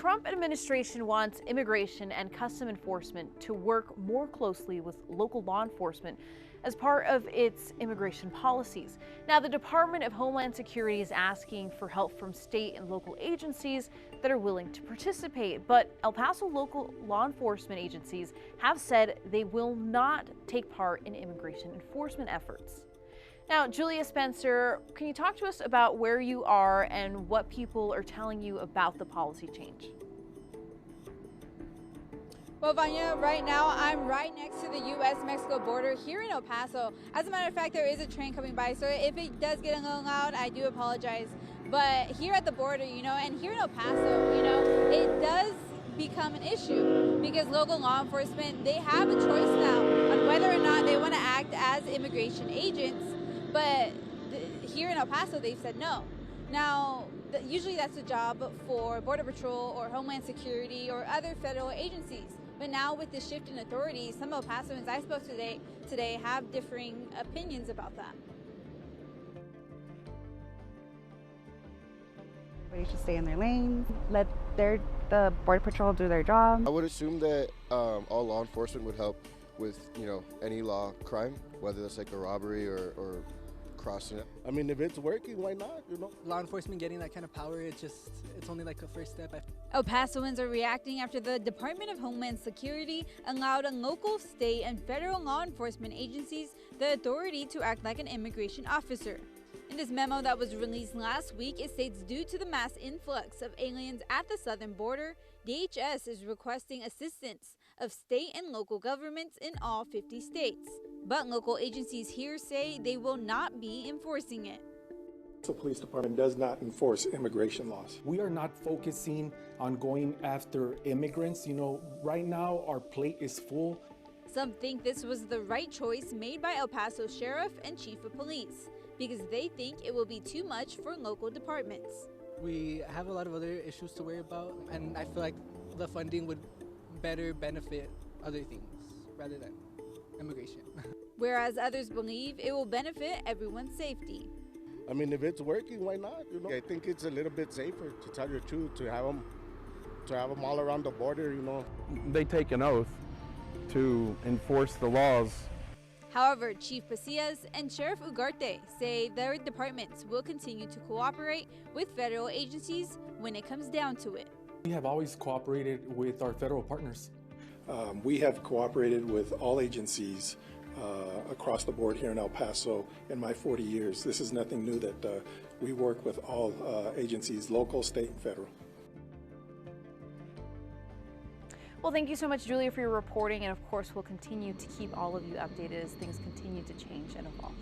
Trump administration wants immigration and custom enforcement to work more closely with local law enforcement as part of its immigration policies. Now, the Department of Homeland Security is asking for help from state and local agencies that are willing to participate, but El Paso local law enforcement agencies have said they will not take part in immigration enforcement efforts. Now, Julia Spencer, can you talk to us about where you are and what people are telling you about the policy change? Well, Vanya, right now I'm right next to the U.S.-Mexico border here in El Paso. As a matter of fact, there is a train coming by, so if it does get a little loud, I do apologize. But here at the border, and here in El Paso, it does become an issue because local law enforcement, they have a choice now on whether or not they want to act as immigration agents. But here in El Paso, they've said no. Now, usually that's a job for Border Patrol or Homeland Security or other federal agencies. But now with the shift in authority, some El Pasoans I spoke to today have differing opinions about that. Everybody should stay in their lanes, let the Border Patrol do their job. I would assume that all law enforcement would help with, any law crime, whether it's like a robbery or crossing it. I mean, if it's working, why not, Law enforcement getting that kind of power, it's only like a first step. El Pasoans are reacting after the Department of Homeland Security allowed local, state, and federal law enforcement agencies the authority to act like an immigration officer. In this memo that was released last week, it states due to the mass influx of aliens at the southern border, DHS is requesting assistance of state and local governments in all 50 states. But local agencies here say they will not be enforcing it. The police department does not enforce immigration laws. We are not focusing on going after immigrants. Right now our plate is full. Some think this was the right choice made by El Paso Sheriff and Chief of Police because they think it will be too much for local departments. We have a lot of other issues to worry about, and I feel like the funding would better benefit other things rather than immigration. Whereas others believe it will benefit everyone's safety. I mean, if it's working, why not? I think it's a little bit safer, to tell you the truth, to have them all around the border, They take an oath to enforce the laws. However, Chief Pasillas and Sheriff Ugarte say their departments will continue to cooperate with federal agencies when it comes down to it. We have always cooperated with our federal partners. We have cooperated with all agencies across the board here in El Paso in my 40 years. This is nothing new that we work with all agencies, local, state, and federal. Well, thank you so much, Julia, for your reporting. And of course, we'll continue to keep all of you updated as things continue to change and evolve.